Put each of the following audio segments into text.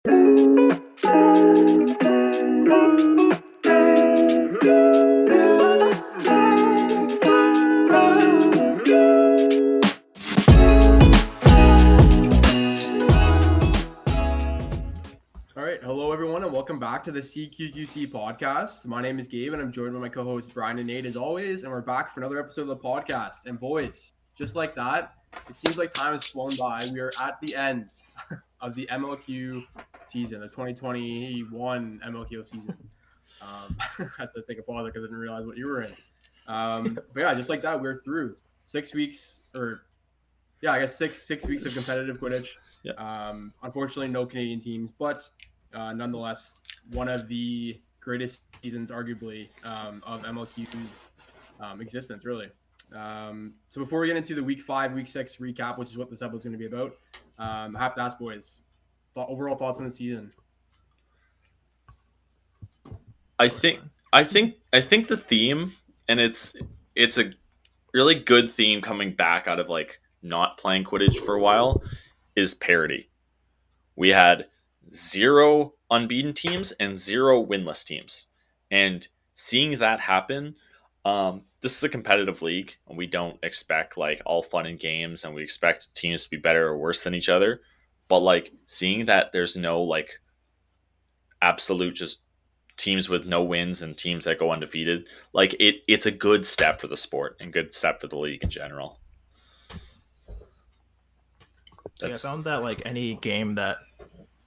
All right, hello everyone, and welcome back to the CQQC podcast. My name is Gabe, and I'm joined by my co-hosts Bryan and Nate as always, and we're back for another episode of the podcast. And boys, just like that, it seems like time has flown by. We are at the end of the MLQ season, the 2021 MLQ season. I had to take a pause because I didn't realize what you were in. But yeah, just like that, we're through 6 weeks, I guess six weeks of competitive Quidditch. Yeah. Unfortunately, no Canadian teams, but nonetheless, one of the greatest seasons, arguably, of MLQ's existence, really. So before we get into the week 5, week 6 recap, which is what this episode is going to be about, I have to ask, boys, overall thoughts on the season. I think the theme, and it's a really good theme coming back out of like not playing Quidditch for a while, is parity. We had 0 unbeaten teams and 0 winless teams, and seeing that happen. This is a competitive league, and we don't expect like all fun and games, and we expect teams to be better or worse than each other. But like seeing that there's no like absolute just teams with no wins and teams that go undefeated, like it's a good step for the sport and good step for the league in general. I found that like any game that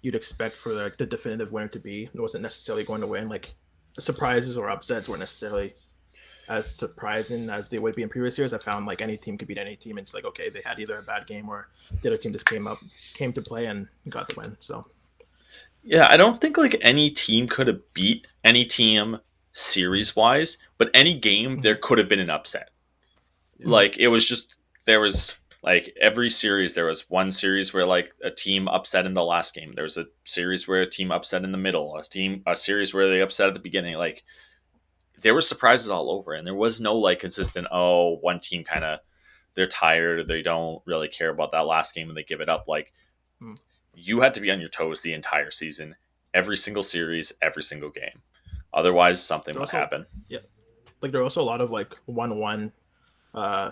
you'd expect for like the definitive winner to be wasn't necessarily going to win. Like surprises or upsets weren't necessarily as surprising as they would be in previous years. I found like any team could beat any team, and it's like okay, they had either a bad game or the other team just came to play and got the win. So yeah, I don't think like any team could have beat any team series wise, but any game there could have been an upset. Yeah. Like it was just there was like every series there was one series where like a team upset in the last game. There was a series where a team upset in the middle, a series where they upset at the beginning. Like there were surprises all over, and there was no like consistent, one team kind of they're tired or they don't really care about that last game and they give it up. Like you had to be on your toes the entire season, every single series, every single game. Otherwise something would happen. Yeah. Like there were also a lot of like 1-1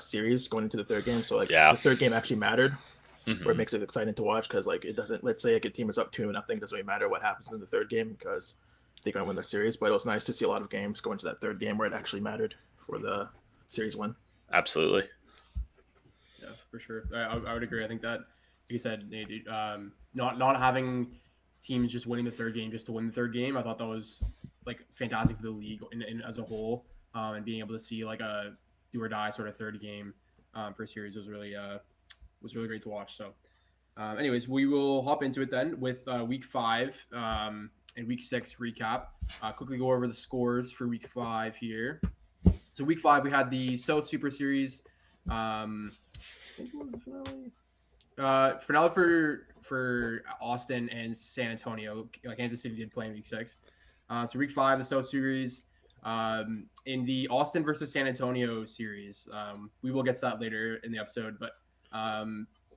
series going into the third game. So like the third game actually mattered, where it makes it exciting to watch because like it doesn't. Let's say like a team is up 2-0, it doesn't really matter what happens in the third game because they're going to win the series. But it was nice to see a lot of games go into that third game where it actually mattered for the series win. Absolutely. Yeah, for sure. I would agree. I think that, like you said, not having teams just winning the third game just to win the third game, I thought that was like fantastic for the league in as a whole, and being able to see like a do or die sort of third game for a series was really great to watch. So, anyways, we will hop into it then with week 5 and week 6 recap. Quickly go over the scores for week 5 here. So week 5 we had the South Super Series. I think it was the finale. Finale for Austin and San Antonio. Kansas City did play in week 6. So week 5, the South Series. In the Austin versus San Antonio series, we will get to that later in the episode, but a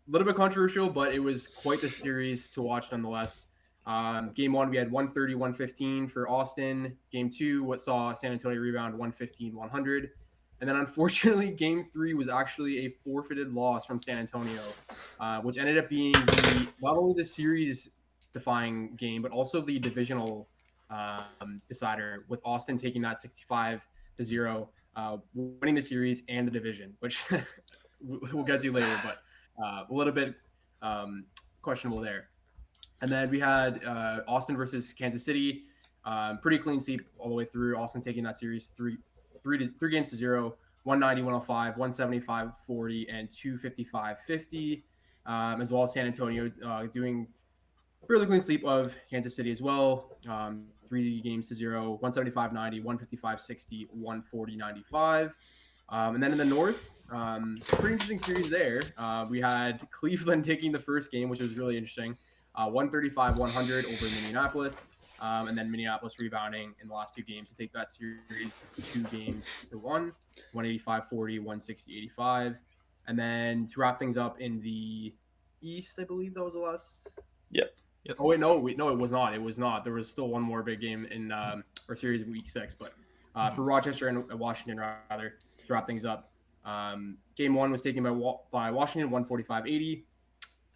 little bit controversial, but it was quite the series to watch nonetheless. Game 1, we had 130-115 for Austin. Game 2, what saw San Antonio rebound 115-100. And then unfortunately, Game 3 was actually a forfeited loss from San Antonio, which ended up being not only the series-defying game, but also the divisional decider, with Austin taking that 65-0, winning the series and the division, which we'll get to later, but a little bit questionable there. And then we had Austin versus Kansas City. Pretty clean sweep all the way through. Austin taking that series three games to 0, 190-105, 175-40, and 255-50. As well as San Antonio doing fairly clean sweep of Kansas City as well. 3 games to 0, 175-90, 155-60, 140-95. And then in the North, pretty interesting series there. We had Cleveland taking the first game, which was really interesting. 135-100 over Minneapolis. And then Minneapolis rebounding in the last 2 games to take that series 2 games to 1, 185-40, 160-85. And then to wrap things up in the East, I believe that was the last. Yep. Yep. Oh wait, no, it was not. It was not. There was still one more big game in our series in Week 6, but for Rochester and Washington, rather, to wrap things up, Game 1 was taken by Washington 145-80.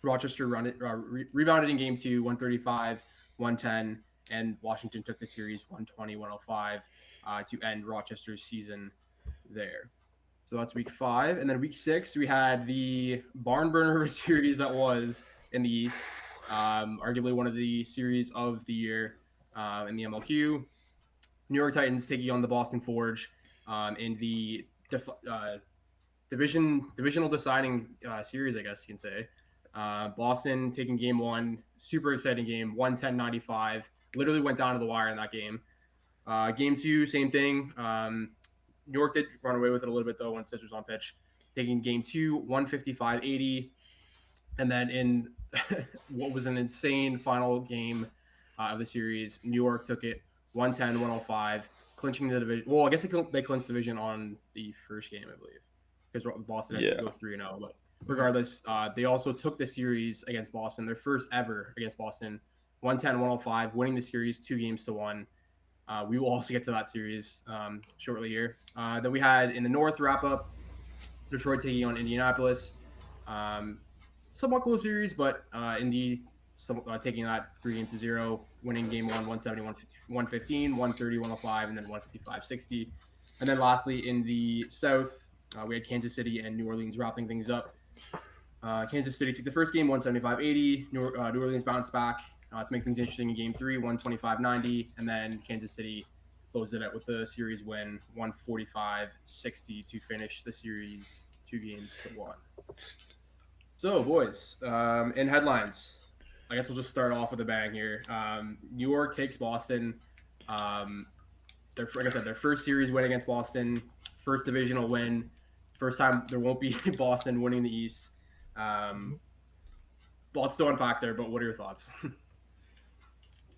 Rochester rebounded in Game 2 135 110, and Washington took the series 120-105 to end Rochester's season there. So that's Week 5, and then Week 6 we had the barn burner series that was in the East, arguably one of the series of the year in the MLQ. New York Titans taking on the Boston Forge in the divisional deciding series, I guess you can say. Boston taking Game 1, super exciting game, 110-95. Literally went down to the wire in that game. Game 2, same thing. New York did run away with it a little bit, though, when Stitch was on pitch. Taking Game 2, 155-80. And then in what was an insane final game of the series, New York took it 110-105, clinching the division. Well, I guess they clinched the division on the first game, I believe, because Boston had to go 3-0. But regardless, they also took the series against Boston, their first ever against Boston, 110-105, winning the series 2-1. We will also get to that series shortly here. Then we had in the North wrap up, Detroit taking on Indianapolis. Somewhat close series, but Indy taking that 3-0, winning Game 1, 170, 115, 130, 105, and then 155-60. And then lastly, in the South, we had Kansas City and New Orleans wrapping things up. Kansas City took the first game 175-80. New Orleans bounced back to make things interesting in Game 3, 125-90. And then Kansas City closed it out with the series win, 145-60 to finish the series 2-1. So, boys, in headlines, I guess we'll just start off with a bang here. New York takes Boston. Like I said, their first series win against Boston, first divisional win, first time there won't be Boston winning the East. Lots to unpack there, but what are your thoughts?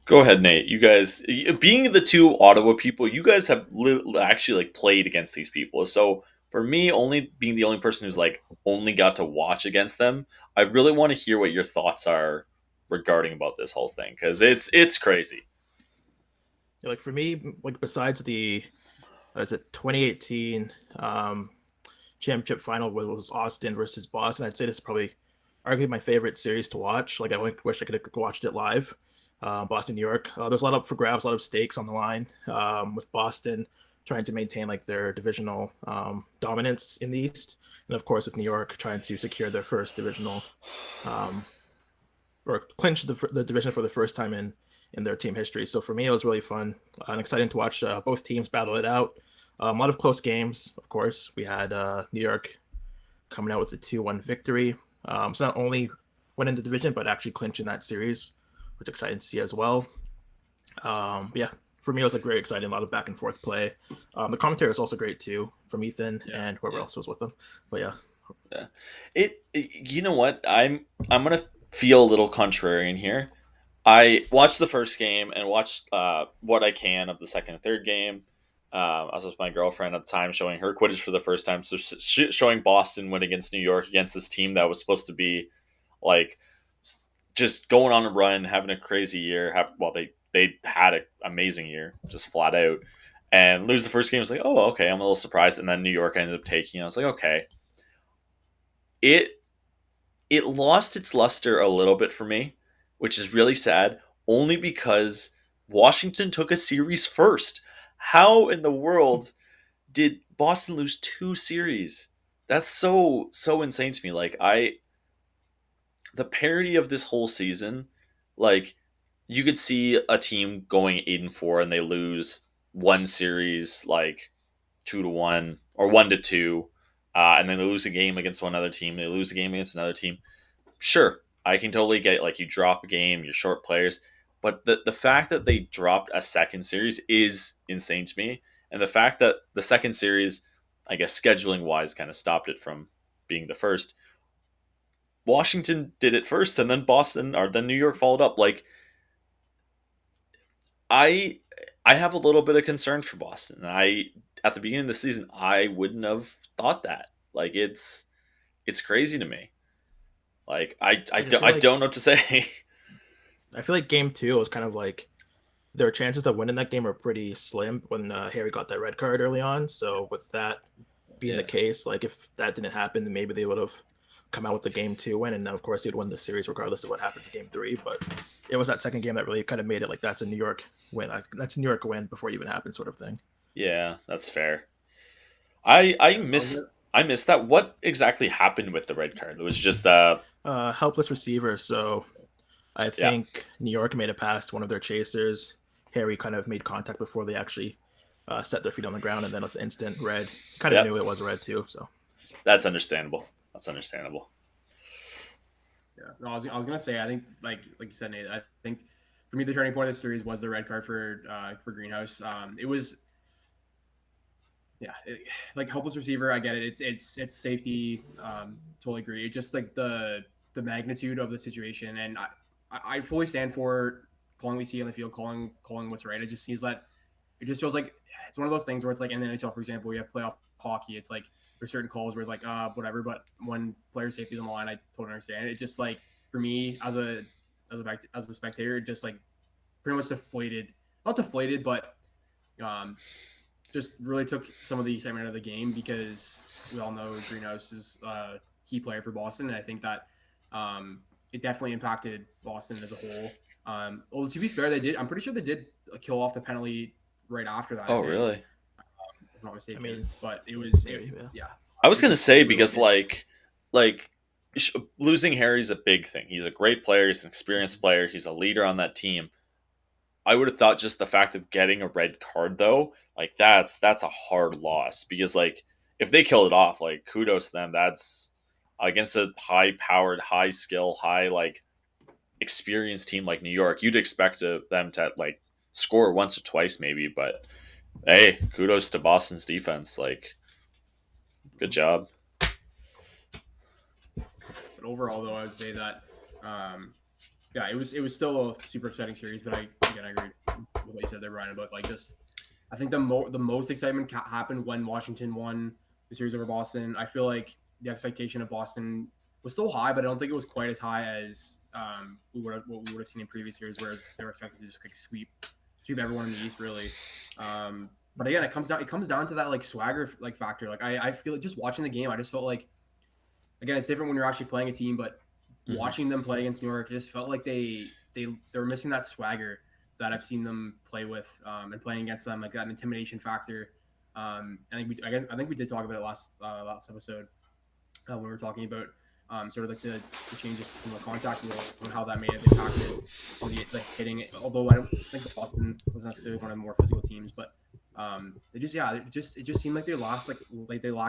Go ahead, Nate. You guys, being the two Ottawa people, you guys have actually like played against these people. So for me, only being the only person who's like only got to watch against them, I really want to hear what your thoughts are regarding about this whole thing because it's crazy. Yeah, like for me, like besides the, is it 2018 championship final, where it was Austin versus Boston, I'd say this is probably arguably my favorite series to watch. Like I wish I could have watched it live. Boston, New York. There's a lot up for grabs, a lot of stakes on the line. With Boston trying to maintain like their divisional dominance in the East, and of course with New York trying to secure their first divisional or clinch the division for the first time in their team history. So for me, it was really fun and exciting to watch both teams battle it out. A lot of close games, of course. We had New York coming out with a 2-1 victory. So not only winning the division, but actually clinching that series, which is exciting to see as well. Yeah, for me, it was a great, exciting, a lot of back and forth play. The commentary was also great too from Ethan and whoever else was with them. But yeah, you know what? I'm gonna feel a little contrarian here. I watched the first game and watched what I can of the second and third game. I was with my girlfriend at the time, showing her Quidditch for the first time. So showing Boston win against New York against this team that was supposed to be like just going on a run, having a crazy year. They had an amazing year, just flat out, and lose the first game. I was like, oh, okay, I'm a little surprised. And then New York ended up taking. I was like, okay, it it lost its luster a little bit for me, which is really sad, only because Washington took a series first. How in the world did Boston lose two series? That's so insane to me. Like the parody of this whole season, like you could see a team going 8-4 and they lose one series like 2-1 or 1-2, and then they lose a game against one other team. They lose a game against another team. Sure, I can totally get like you drop a game, you're short players, but the fact that they dropped a second series is insane to me, and the fact that the second series, I guess scheduling wise, kind of stopped it from being the first. Washington did it first, and then Boston or then New York followed up. Like I I have a little bit of concern for Boston. I at the beginning of the season I wouldn't have thought that. Like it's crazy to me. Like I feel I like don't know what to say. I feel like game 2 was kind of like their chances of winning that game were pretty slim when Harry got that red card early on. So with that being the case, like if that didn't happen, then maybe they would have come out with the game 2 win, and then of course they'd win the series regardless of what happens in game 3. But it was that second game that really kind of made it like that's a New York win. That's a New York win before it even happened, sort of thing. Yeah, that's fair. I miss gonna- I miss that. What exactly happened with the red card? It was just Helpless receiver. So I yeah. think New York made it past one of their chasers. Harry kind of made contact before they actually set their feet on the ground, and then it was instant red. Kind of Yep. knew it was red too. So That's understandable. That's understandable. Yeah, no, I was gonna say I think like you said, Nate. I think for me the turning point of the series was the red card for Greenhouse. It was like helpless receiver. I get it. It's safety. Totally agree. It's just like the magnitude of the situation, and I fully stand for calling we see on the field, calling what's right. It just seems that it just feels like it's one of those things where it's like in the NHL, for example, we have playoff hockey. It's like there's certain calls where it's like whatever, but when player safety is on the line, I totally understand. It just like for me as a spectator, it just like pretty much deflated, not deflated, but um, just really took some of the excitement out of the game because we all know Greenhouse is a key player for Boston, and I think that it definitely impacted Boston as a whole. Well, to be fair, they did. I'm pretty sure they did kill off the penalty right after that. Oh, I think, really? if I'm not mistaken. I mean, but it was, maybe, yeah. yeah. I was It gonna just say really because did. like losing Harry's a big thing. He's a great player. He's an experienced Mhm. player. He's a leader on that team. I would have thought just the fact of getting a red card though, like that's a hard loss because like if they kill it off, like kudos to them. That's against a high powered, high skill, high like experienced team like New York. You'd expect them to like score once or twice maybe, but hey, kudos to Boston's defense. Like good job. But overall, though, I would say that, yeah, it was still a super exciting series. But I agree with what you said there, Brian, about like just I think the most excitement happened when Washington won the series over Boston. I feel like the expectation of Boston was still high, but I don't think it was quite as high as what we would have seen in previous years, where they were expected to just like sweep everyone in the East, really. But again, it comes down to that like swagger like factor. Like I feel like just watching the game, I just felt like again, it's different when you're actually playing a team, but Mm-hmm. watching them play against New York, it just felt like they were missing that swagger that I've seen them play with, and playing against them, like that intimidation factor. I think we did talk about it last episode when we were talking about sort of like the changes from the contact rule and how that may have impacted the hitting it. Although I don't think Boston was necessarily one of the more physical teams, but it just seemed like they lacked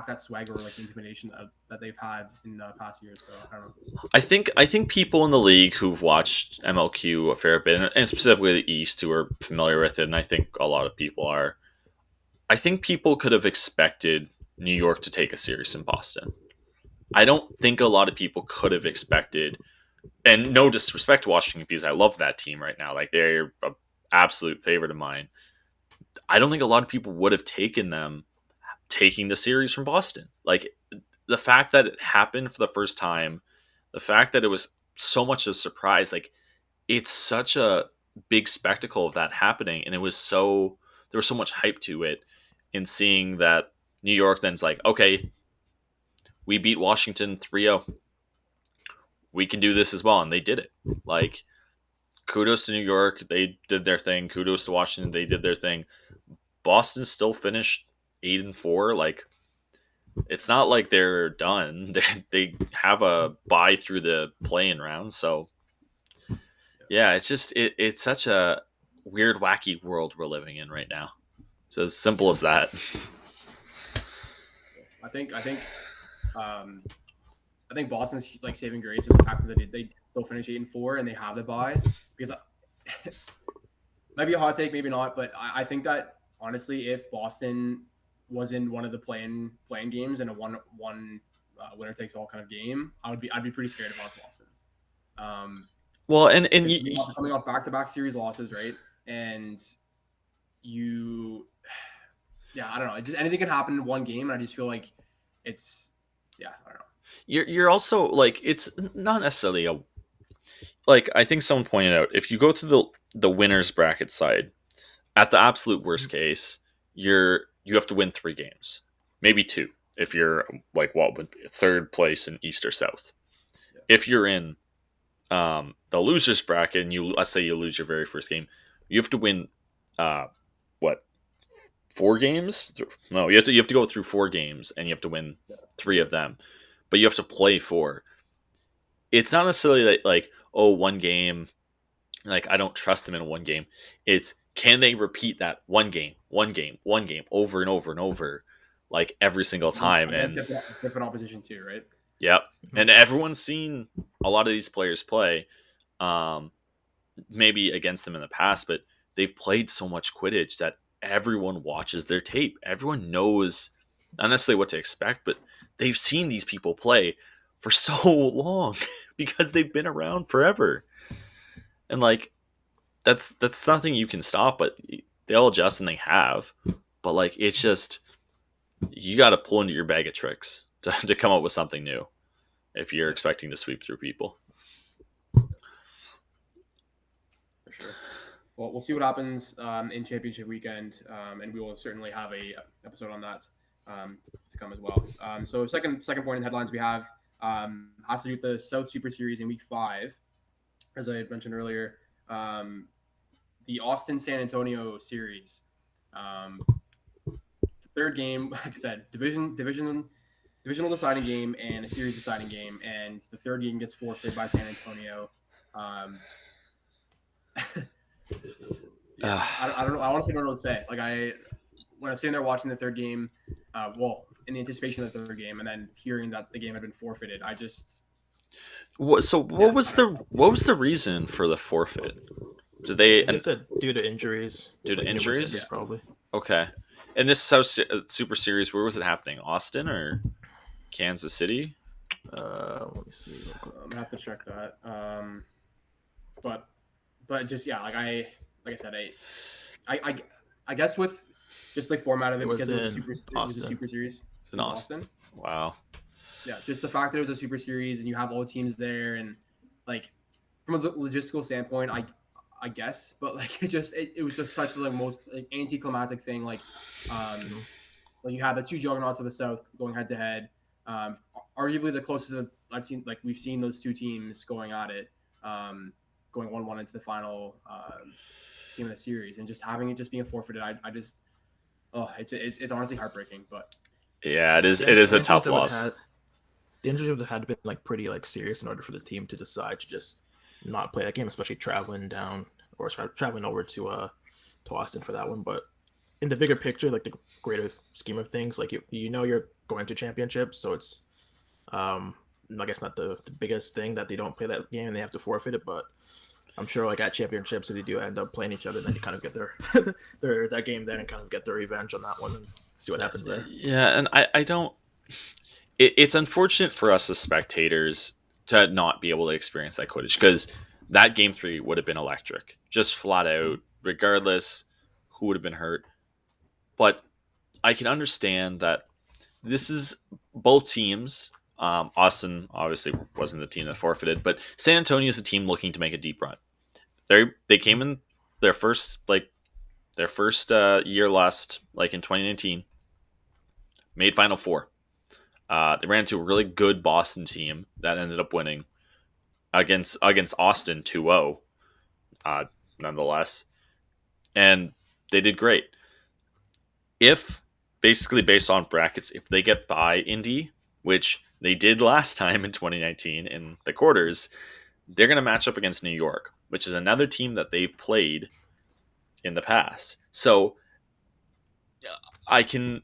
that swagger or like intimidation that they've had in past years. So I don't know. I think people in the league who've watched MLQ a fair bit, and specifically the East, who are familiar with it, and I think a lot of people are. I think people could have expected New York to take a series in Boston. I don't think a lot of people could have expected, and no disrespect to Washington because I love that team right now. Like they're an absolute favorite of mine. I don't think a lot of people would have taken them taking the series from Boston. Like the fact that it happened for the first time, the fact that it was so much of a surprise, like it's such a big spectacle of that happening, and it was so there was so much hype to it in seeing that New York then's like, okay, we beat Washington 3-0. We can do this as well, and they did it. Like kudos to New York, they did their thing. Kudos to Washington, they did their thing. Boston still finished 8-4. Like it's not like they're done. They have a bye through the playing round, so yeah, it's just it's such a weird, wacky world we're living in right now. So as simple as that. Um, I think Boston's like saving grace is the fact that they still finish 8-4 and they have the bye because might be a hot take, maybe not, but I think that honestly, if Boston was in one of the playing games in a one winner takes all kind of game, I'd be pretty scared about Boston. Um, Well, and because you, coming off back to back series losses, right? And you, yeah, I don't know. Just anything can happen in one game, and I just feel like it's, yeah, I don't know. you're also like it's not necessarily a like I think someone pointed out, if you go through the winners bracket side, at the absolute worst case, you have to win 3 games, maybe 2, if you're like what would be third place in East or South. Yeah. If you're in the losers bracket and let's say you lose your very first game, you have to win what 4 games? No, you have to go through 4 games and you have to win 3 of them, but you have to play 4. It's not necessarily that like, oh, 1 game, like I don't trust them in 1 game. It's, can they repeat that 1 game, 1 game, 1 game over and over and over, like every single time? Against And different opposition too, right? yep, and everyone's seen a lot of these players play, maybe against them in the past, but they've played so much Quidditch that everyone watches their tape. Everyone knows not necessarily what to expect, but they've seen these people play for so long because they've been around forever. And like that's nothing you can stop, but they'll adjust and they have. But like it's just, you got to pull into your bag of tricks to come up with something new if you're expecting to sweep through people. For sure. Well, we'll see what happens in championship weekend, and we will certainly have a episode on that to come as well. So second point in headlines we have has to do with the South Super Series in Week 5, as I had mentioned earlier. The Austin San Antonio series, third game, like I said, divisional deciding game and a series deciding game, and the third game gets forfeited by San Antonio. I don't know. I honestly don't know what to say. Like when I was sitting there watching the third game, in the anticipation of the third game, and then hearing that the game had been forfeited, I just. What was the reason for the forfeit? Did they? They said due to injuries. Due to injuries, yeah. Probably. Okay, and this South Super Series, where was it happening? Austin or Kansas City? Let me see. I'm gonna have to check that. But just like I said, I guess with just like format of it, because it was a super series. It's in Austin. Wow. Yeah, just the fact that it was a super series and you have all the teams there, and like from a logistical standpoint, I guess, but like it was just such the most like anticlimactic thing. Like you had the 2 juggernauts of the South going head to head. Arguably the closest I've seen. Like we've seen those 2 teams going at it, going 1-1 into the final game of the series, and just having it just being forfeited. I just, it's honestly heartbreaking. But yeah, it is. It is a tough loss. The injuries would have had to be like pretty like serious in order for the team to decide to just not play that game, especially traveling down or traveling over to Austin for that one. But in the bigger picture, like the greater scheme of things, like you're going to championships, so it's I guess not the biggest thing that they don't play that game and they have to forfeit it, but I'm sure like at championships, if they do end up playing each other, then you kind of get their that game there and kind of get their revenge on that one and see what happens there. Yeah, and I don't. It's unfortunate for us as spectators to not be able to experience that Quidditch, because that game 3 would have been electric, just flat out, regardless who would have been hurt. But I can understand that this is both teams. Austin obviously wasn't the team that forfeited, but San Antonio is a team looking to make a deep run. They came in their first year last, like in 2019, made Final Four. They ran into a really good Boston team that ended up winning against Austin 2-0, nonetheless, and they did great. If basically based on brackets, if they get by Indy, which they did last time in 2019 in the quarters, they're going to match up against New York, which is another team that they've played in the past. So I can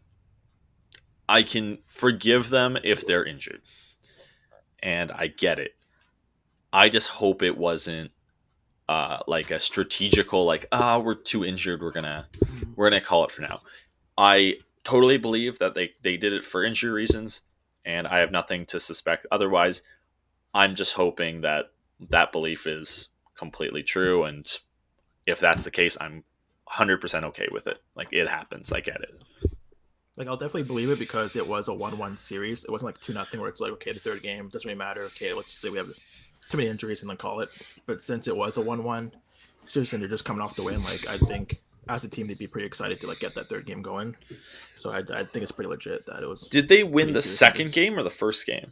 forgive them if they're injured, and I get it. I just hope it wasn't like a strategical, like, we're too injured, we're gonna call it for now. I totally believe that they did it for injury reasons, and I have nothing to suspect otherwise. I'm just hoping that belief is completely true, and if that's the case, I'm 100% okay with it. Like, it happens, I get it. Like, I'll definitely believe it because it was a 1-1 series. It wasn't like 2-0 where it's like, okay, the third game doesn't really matter. Okay, let's just say we have too many injuries and then call it. But since it was a 1-1, seriously, they're just coming off the win. Like I think as a team, they'd be pretty excited to like get that third game going. So I think it's pretty legit that it was. Did they win the serious second injuries. game or the first game?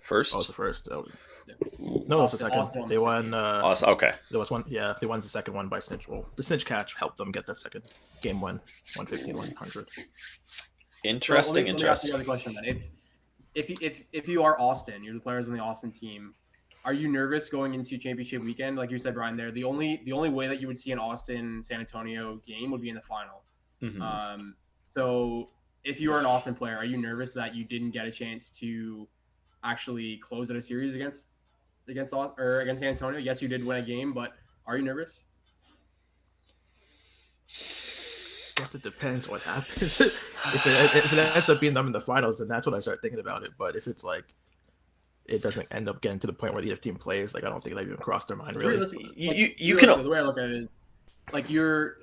First? Oh, it was the first. Oh. Yeah. No, it was the second. Austin won They the won. Okay. There was one. Yeah, they won the second one by snitch. Well, the snitch catch helped them get that second game win, 115, 100. Interesting. Let me ask you another question then. If you are Austin, you're the players on the Austin team. Are you nervous going into championship weekend? Like you said, Bryan, there the only way that you would see an Austin San Antonio game would be in the final. Mm-hmm. So if you are an Austin player, are you nervous that you didn't get a chance to actually close out a series against San Antonio? Yes, you did win a game, but are you nervous? I guess it depends what happens. if it ends up being them in the finals, then that's when I start thinking about it. But if it's like it doesn't end up getting to the point where the other team plays, like I don't think that even crossed their mind really. You can. The way I look at it is like if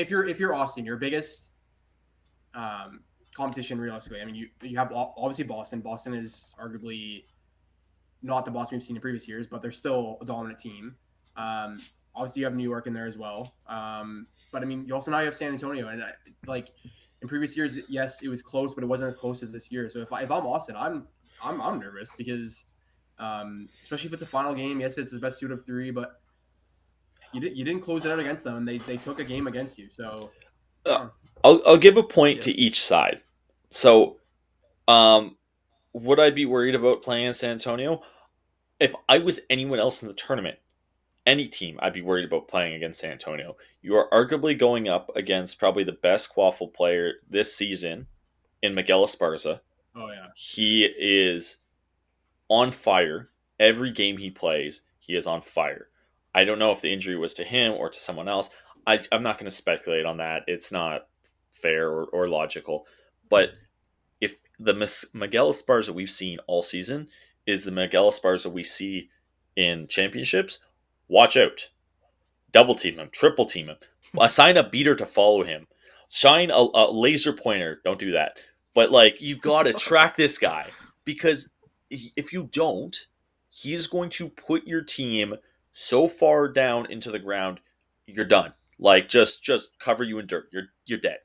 you're Austin, your biggest competition realistically. I mean, you have obviously Boston. Boston is arguably not the Boston we've seen in previous years, but they're still a dominant team. Obviously, you have New York in there as well. But I mean, you also now have San Antonio, and like in previous years, yes, it was close, but it wasn't as close as this year. So if I'm Austin, I'm nervous because especially if it's a final game. Yes, it's the best suit of three, but you didn't close it out against them, and they took a game against you. So I'll give a point to each side. So, would I be worried about playing in San Antonio? If I was anyone else in the tournament, any team, I'd be worried about playing against San Antonio. You are arguably going up against probably the best quaffle player this season in Miguel Esparza. Oh yeah, he is on fire. Every game he plays, he is on fire. I don't know if the injury was to him or to someone else. I'm not going to speculate on that. It's not fair or logical. But if the Miguel Esparza we've seen all season is the Miguel Esparza we see in championships, watch out. Double team him, triple team him. Assign a beater to follow him. Shine a laser pointer. Don't do that. But like you've got to track this guy because if you don't, he's going to put your team so far down into the ground, you're done. Like just cover you in dirt. You're dead.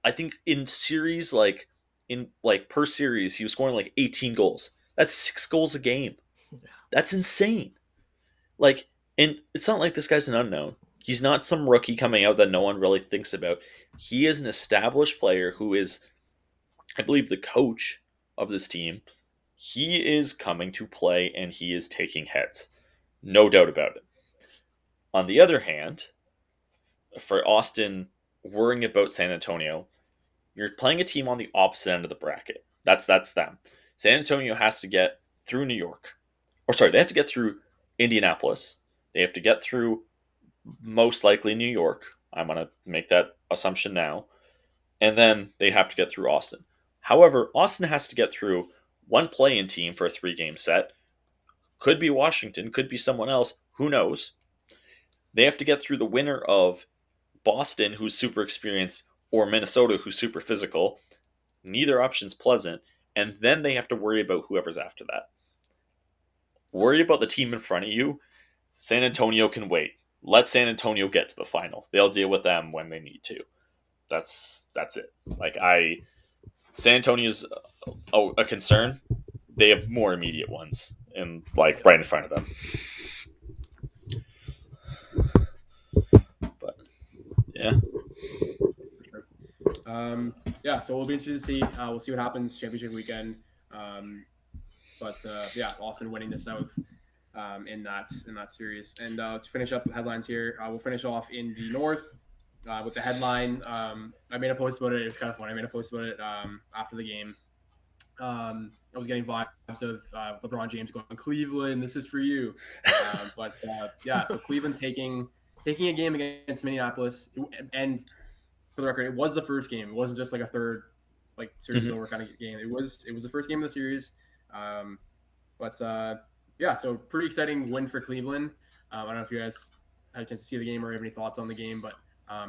I think in series per series, he was scoring like 18 goals. That's 6 goals a game. That's insane. Like, and it's not like this guy's an unknown. He's not some rookie coming out that no one really thinks about. He is an established player who is, I believe, the coach of this team. He is coming to play and he is taking heads. No doubt about it. On the other hand, for Austin worrying about San Antonio, you're playing a team on the opposite end of the bracket. That's them. San Antonio has to get through New York. They have to get through Indianapolis. They have to get through most likely New York. I'm going to make that assumption now. And then they have to get through Austin. However, Austin has to get through one play-in team for a 3-game set. Could be Washington, could be someone else. Who knows? They have to get through the winner of Boston, who's super experienced, or Minnesota, who's super physical. Neither option's pleasant. And then they have to worry about whoever's after that. Worry about the team in front of you. San Antonio can wait. Let San Antonio get to the final. They'll deal with them when they need to. That's it. San Antonio's a concern. They have more immediate ones, and right in front of them. But yeah. Yeah. So we'll be interested to see. We'll see what happens championship weekend. But it's Austin winning the South in that series. And to finish up the headlines here, we'll finish off in the North with the headline. I made a post about it. It was kind of funny. I made a post about it after the game. I was getting vibes of LeBron James going, Cleveland, this is for you. So Cleveland taking a game against Minneapolis. And for the record, it was the first game. It wasn't just like a third series over kind of game. It was the first game of the series. So pretty exciting win for Cleveland. I don't know if you guys had a chance to see the game or have any thoughts on the game, but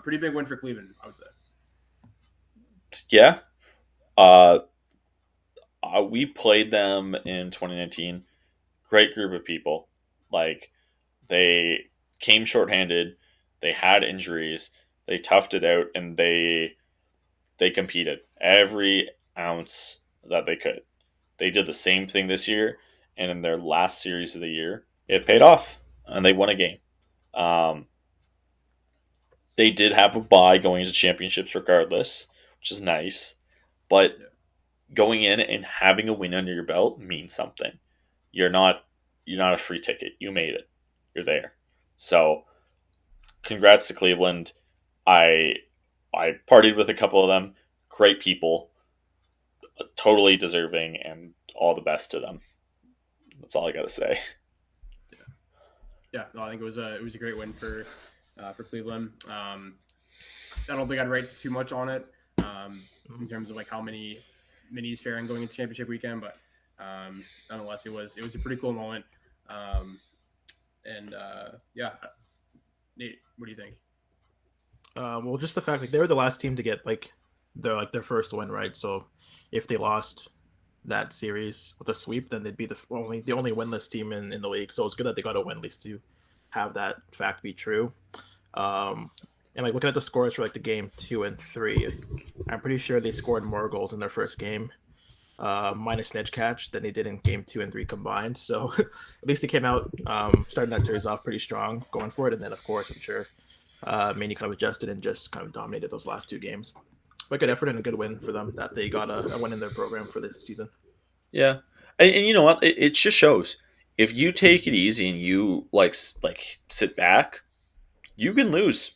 pretty big win for Cleveland, I would say. Yeah. we played them in 2019. Great group of people. Like, they came shorthanded, they had injuries, they toughed it out, and they competed every ounce that they could. They did the same thing this year, and in their last series of the year, it paid off, and they won a game. Um, they did have a bye going into championships regardless, which is nice. But Yeah. going in and having a win under your belt means something. You're not you're not a free ticket. You made it. You're there. So congrats to Cleveland. I I partied with a couple of them. Great people, totally deserving, and all the best to them. That's all I gotta say. Yeah, no, I think it was a great win for Cleveland. I don't think I'd write too much on it in terms of like how many minis faring going into championship weekend, but nonetheless, it was a pretty cool moment. Um, and yeah, Nate, what do you think? Well, just the fact like they were the last team to get their first win, right? So if they lost that series with a sweep, then they'd be the only winless team in the league. So it's good that they got a win at least to have that fact be true. Um, and like looking at the scores for like the game 2 and 3, I'm pretty sure they scored more goals in their first game, minus Snitch Catch, than they did in game 2 and 3 combined. So at least they came out starting that series off pretty strong, going for it. And then of course I'm sure Manny kind of adjusted and just kind of dominated those last 2 games. But good effort and a good win for them that they got a win in their program for the season. Yeah, and you know what? It just shows if you take it easy and you like sit back, you can lose.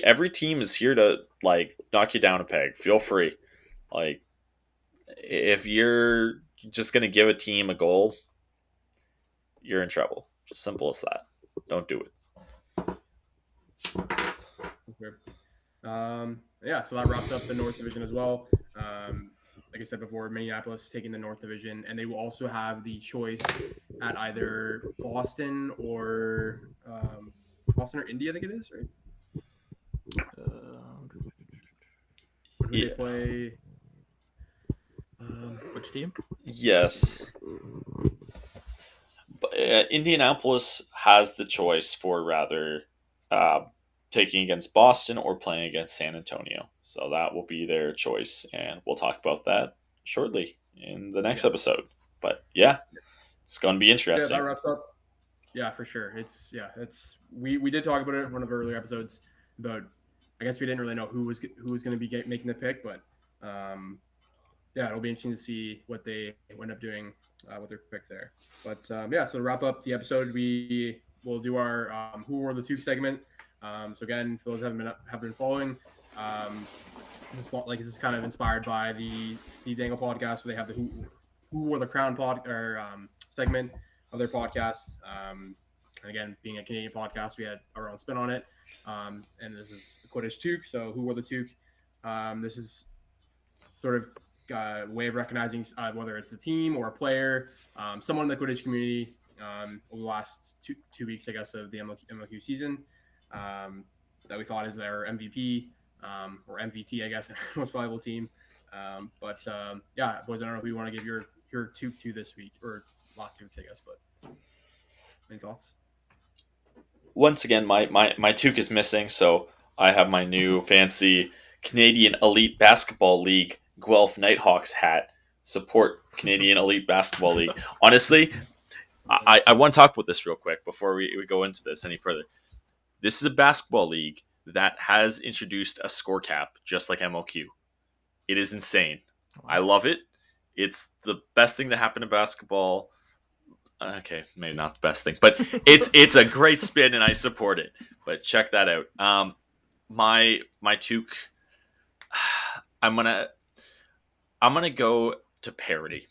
Every team is here to like knock you down a peg. Feel free. Like, if you're just gonna give a team a goal, you're in trouble. Just simple as that. Don't do it. Okay. Yeah, so that wraps up the North Division as well. Like I said before, Minneapolis taking the North Division, and they will also have the choice at either Boston or Indy, I think it is, right? Who do Yeah. they play? Which team? Yes. But, Indianapolis has the choice for rather uh, taking against Boston or playing against San Antonio. So that will be their choice, and we'll talk about that shortly in the next Yeah, episode. But yeah, it's going to be yeah, that interesting. wraps up. Yeah, for sure. It's we did talk about it in one of our earlier episodes about. I guess we didn't really know who was going to be making the pick, but yeah, it'll be interesting to see what they end up doing with their pick there. But yeah, so to wrap up the episode, we will do our Who Were the Two segment. So again, for those who have been following, this is kind of inspired by the Steve Dangle podcast, where they have the Who Wore the Crown segment of their podcast. And again, being a Canadian podcast, we had our own spin on it. And this is the Quidditch Toque. So Who Wore the Toque? This is sort of way of recognizing whether it's a team or a player, someone in the Quidditch community over the last two weeks, I guess, of the MLQ season that we thought is their MVP or MVT, I guess, most valuable team. Yeah, boys, I don't know who you want to give your toque to this week or last 2 weeks, I guess, but any thoughts? Once again, my toque is missing, so I have my new fancy Canadian Elite Basketball League Guelph Nighthawks hat. Support Canadian Elite Basketball League. Honestly, I want to talk about this real quick before we go into this any further. This is a basketball league that has introduced a score cap, just like MLQ. It is insane. I love it. It's the best thing that happened to basketball. Okay, maybe not the best thing, but it's a great spin, and I support it. But check that out. My toque. I'm gonna go to parity.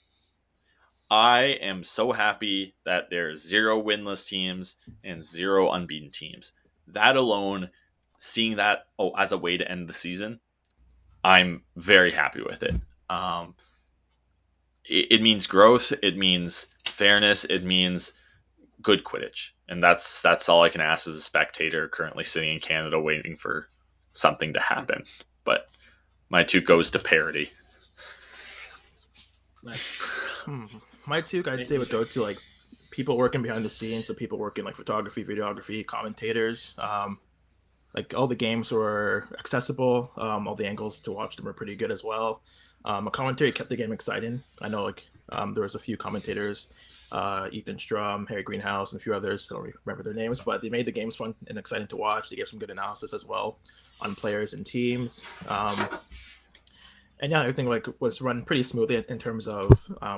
I am so happy that there's 0 winless teams and 0 unbeaten teams. That alone, seeing that as a way to end the season, I'm very happy with it. It means growth. It means fairness. It means good Quidditch, and that's all I can ask as a spectator currently sitting in Canada waiting for something to happen. But my toque goes to parity. Nice. My two, I'd say, would go to like people working behind the scenes, so people working like photography, videography, commentators. Like all the games were accessible. All the angles to watch them were pretty good as well. A commentary kept the game exciting. I know like there was a few commentators, Ethan Strum, Harry Greenhouse, and a few others. I don't remember their names, but they made the games fun and exciting to watch. They gave some good analysis as well on players and teams. And yeah, everything like was run pretty smoothly in terms of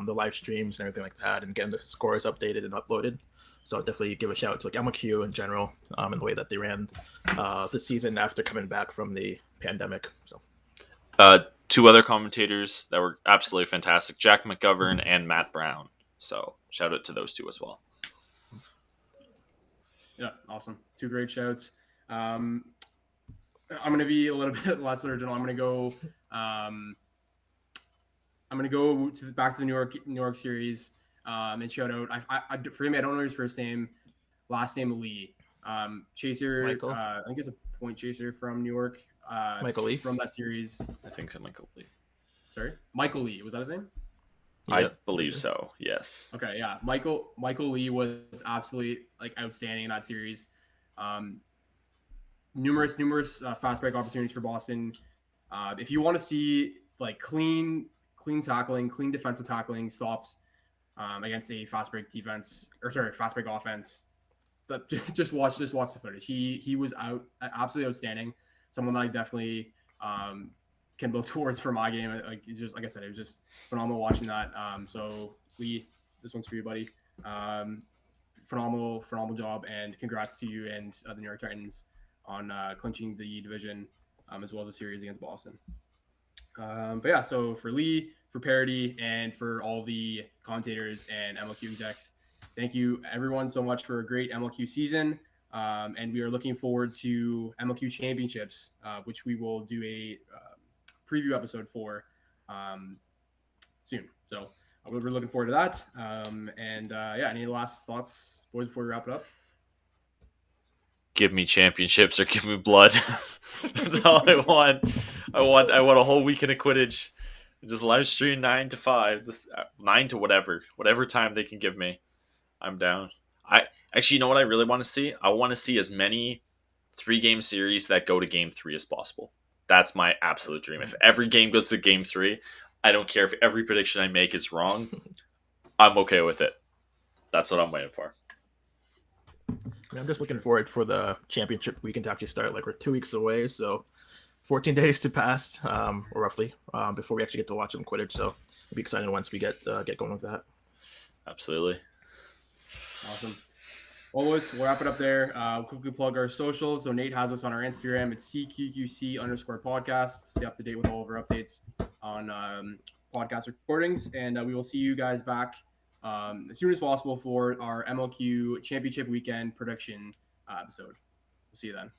the live streams and everything like that, and getting the scores updated and uploaded. So I'll definitely give a shout out to like MLQ in general, and the way that they ran the season after coming back from the pandemic. So two other commentators that were absolutely fantastic: Jack McGovern and Matt Brown. So shout out to those two as well. Yeah, awesome. Two great shouts. I'm going to be a little bit less original. I'm going to go. I'm going to go back to the New York series and shout out. For him, I don't know his first name, last name Lee. Chaser. Michael. I think it's a point chaser from New York. Michael Lee from that series. I think so, Michael Lee. Sorry, Michael Lee. Was that his name? I believe so. Yes. Okay. Yeah. Michael Lee was absolutely like outstanding in that series. Numerous fast break opportunities for Boston. If you want to see like clean tackling, clean defensive tackling stops against a fast break offense, that just watch the footage. He was absolutely outstanding. Someone that I definitely can look towards for my game. Like I said, it was just phenomenal watching that. So Lee, this one's for you, buddy. Phenomenal job, and congrats to you and the New York Titans on clinching the division as well as the series against Boston. But yeah, so for Lee, for Parody, and for all the commentators and MLQ execs, thank you everyone so much for a great MLQ season. And we are looking forward to MLQ championships, which we will do a preview episode for soon. So we're looking forward to that. Yeah, any last thoughts, boys, before we wrap it up? Give me championships or give me blood. That's all I want. I want a whole weekend of Quidditch. Just live stream 9 to 5, 9 to whatever time they can give me. I'm down. You know what I really want to see? I want to see as many 3-game series that go to game 3 as possible. That's my absolute dream. If every game goes to game 3, I don't care if every prediction I make is wrong. I'm okay with it. That's what I'm waiting for. I'm just looking forward for the championship weekend to actually start. Like we're 2 weeks away, so 14 days to pass, or roughly, before we actually get to watch some Quidditch. So it'll be exciting once we get going with that. Absolutely. Awesome. Well, we'll wrap it up there. We'll quickly plug our socials. So Nate has us on our Instagram. It's CQQC_podcast. Stay up to date with all of our updates on podcast recordings. And we will see you guys back as soon as possible for our MLQ championship weekend prediction episode. We'll see you then.